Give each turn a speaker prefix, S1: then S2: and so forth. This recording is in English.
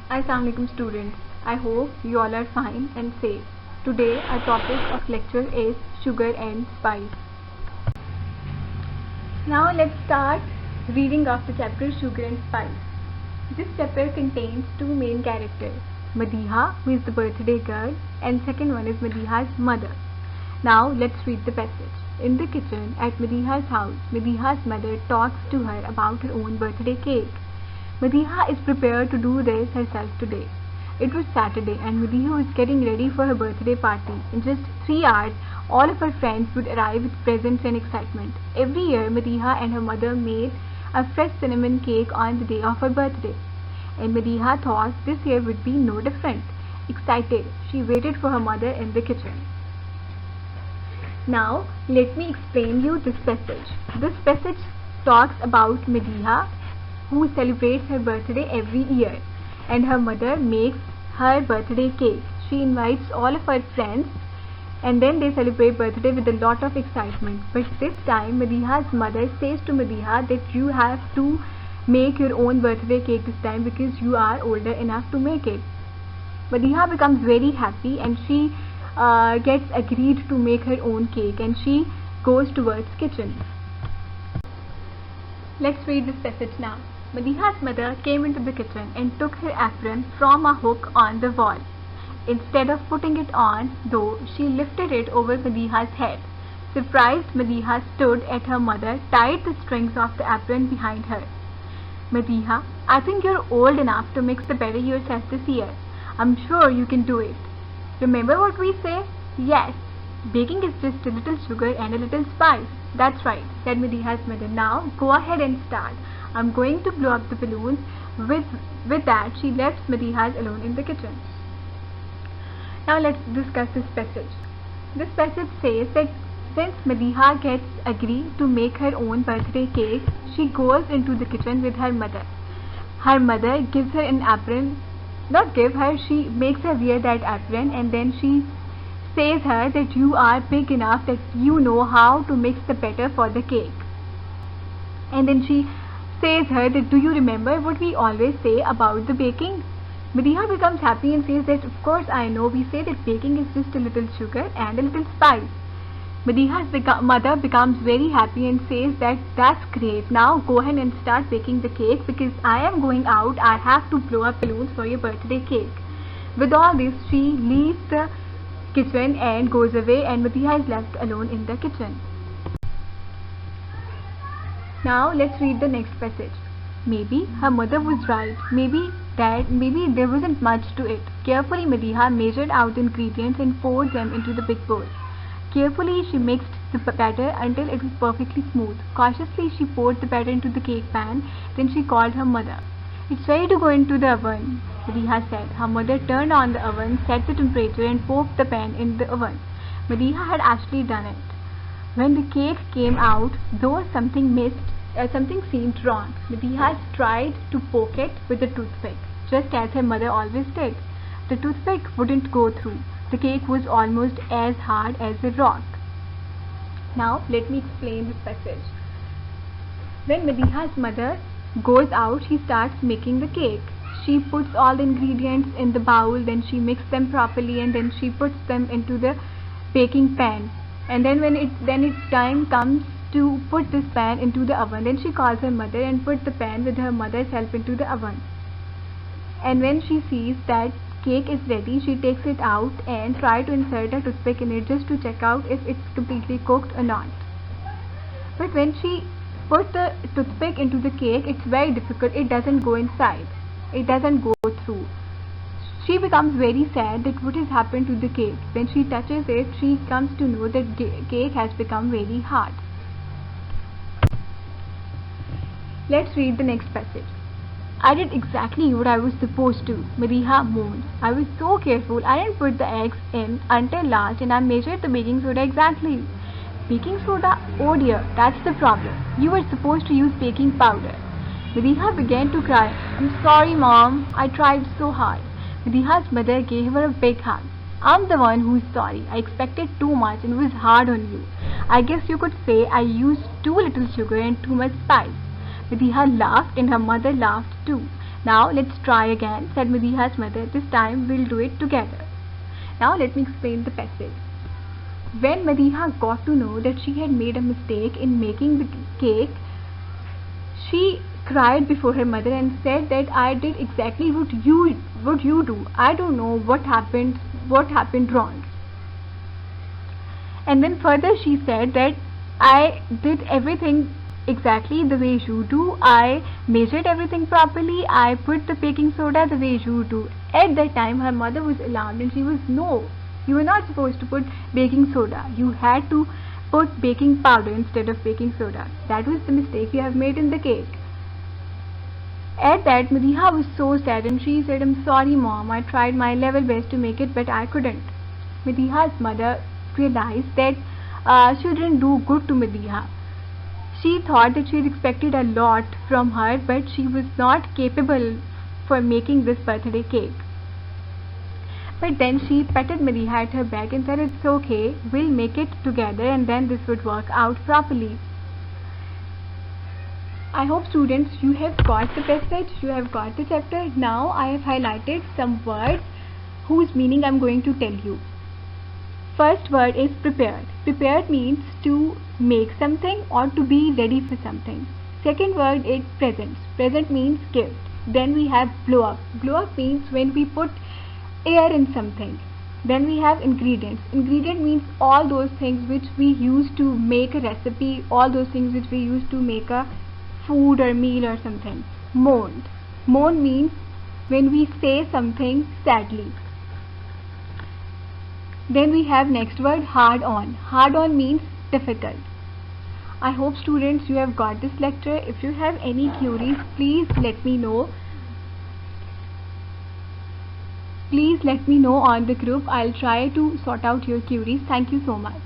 S1: Assalamualaikum students. I hope you all are fine and safe. Today our topic of lecture is sugar and spice. Now let's start reading of the chapter Sugar and Spice. This chapter contains two main characters, Madiha, who is the birthday girl, and second one is Madiha's mother. Now let's read the passage. In the kitchen at Madiha's house, Madiha's mother talks to her about her own birthday cake. Madiha is prepared to do this herself today. It was Saturday and Madiha was getting ready for her birthday party. In just 3 hours, all of her friends would arrive with presents and excitement. Every year, Madiha and her mother made a fresh cinnamon cake on the day of her birthday. And Madiha thought this year would be no different. Excited, she waited for her mother in the kitchen. Now, let me explain you this passage. This passage talks about Madiha, who celebrates her birthday every year, and her mother makes her birthday cake. She invites all of her friends and then they celebrate birthday with a lot of excitement. But this time Madiha's mother says to Madiha that you have to make your own birthday cake this time because you are older enough to make it. Madiha becomes very happy and she gets agreed to make her own cake and she goes towards kitchen. Let's read this passage now. Madiha's mother came into the kitchen and took her apron from a hook on the wall. Instead of putting it on, though, she lifted it over Madiha's head. Surprised, Madiha stood at her mother, tied the strings of the apron behind her. Madiha, I think you're old enough to mix the batter yourself this year. I'm sure you can do it. Remember what we say? Yes. Baking is just a little sugar and a little spice. That's right, said Madiha's mother. Now, go ahead and start. I'm going to blow up the balloons. With that, she left Madiha alone in the kitchen. Now let's discuss this passage. This passage says that since Madiha gets agreed to make her own birthday cake, she goes into the kitchen with her mother. Her mother gives her an apron, she makes her wear that apron and then she says her that you are big enough that you know how to mix the batter for the cake. And then she says her that do you remember what we always say about the baking? Madiha becomes happy and says that of course I know, we say that baking is just a little sugar and a little spice. Madiha's mother becomes very happy and says that that's great, now go ahead and start baking the cake because I am going out, I have to blow up balloons for your birthday cake. With all this, she leaves the kitchen and goes away and Madiha is left alone in the kitchen. Now let's read the next passage. Maybe her mother was right. Maybe there wasn't much to it. Carefully Madiha measured out the ingredients and poured them into the big bowl. Carefully she mixed the batter until it was perfectly smooth. Cautiously she poured the batter into the cake pan. Then she called her mother. It's ready to go into the oven, Madiha said. Her mother turned on the oven, set the temperature and poked the pan in the oven. Madiha had actually done it. When the cake came out, though something seemed wrong. Madiha tried to poke it with a toothpick, just as her mother always did. The toothpick wouldn't go through. The cake was almost as hard as a rock. Now let me explain this passage. When Madiha's mother goes out, she starts making the cake. She puts all the ingredients in the bowl, then she mixes them properly and then she puts them into the baking pan. And then when its time comes to put this pan into the oven, then she calls her mother and put the pan with her mother's help into the oven. And when she sees that cake is ready, she takes it out and tries to insert a toothpick in it just to check out if it's completely cooked or not. But when she puts the toothpick into the cake, it's very difficult. It doesn't go inside. It doesn't go through. She becomes very sad that what has happened to the cake. When she touches it, she comes to know that cake has become very hard. Let's read the next passage. I did exactly what I was supposed to, Madiha moaned. I was so careful, I didn't put the eggs in until last and I measured the baking soda exactly. Baking soda? Oh dear, that's the problem. You were supposed to use baking powder. Madiha began to cry. I'm sorry, Mom. I tried so hard. Madiha's mother gave her a big hug. I'm the one who's sorry. I expected too much and was hard on you. I guess you could say I used too little sugar and too much spice. Madiha laughed and her mother laughed too. Now let's try again, said Madiha's mother. This time we'll do it together. Now let me explain the passage. When Madiha got to know that she had made a mistake in making the cake, she cried before her mother and said that I did exactly what you do. I don't know what happened wrong. And then further she said that I did everything exactly the way you do. I measured everything properly. I put the baking soda the way you do. At that time her mother was alarmed and she was, no, you were not supposed to put baking soda. You had to put baking powder instead of baking soda. That was the mistake you have made in the cake. At that, Madiha was so sad and she said, I'm sorry mom, I tried my level best to make it but I couldn't. Madiha's mother realized that she didn't do good to Madiha. She thought that she had expected a lot from her but she was not capable for making this birthday cake. But then she patted Madiha at her back and said, it's okay, we'll make it together and then this would work out properly. I hope students you have got the passage, you have got the chapter. Now I have highlighted some words whose meaning I am going to tell you. First word is prepared. Prepared means to make something or to be ready for something. Second word is present. Present means gift. Then we have blow up. Blow up means when we put air in something. Then we have ingredients. Ingredient means all those things which we use to make a recipe, all those things which we use to make a food or meal or something. Mourned. Mourn means when we say something sadly. Then we have next word, hard on. Hard on means difficult. I hope students you have got this lecture. If you have any queries, please let me know. Please let me know on the group. I'll try to sort out your queries. Thank you so much.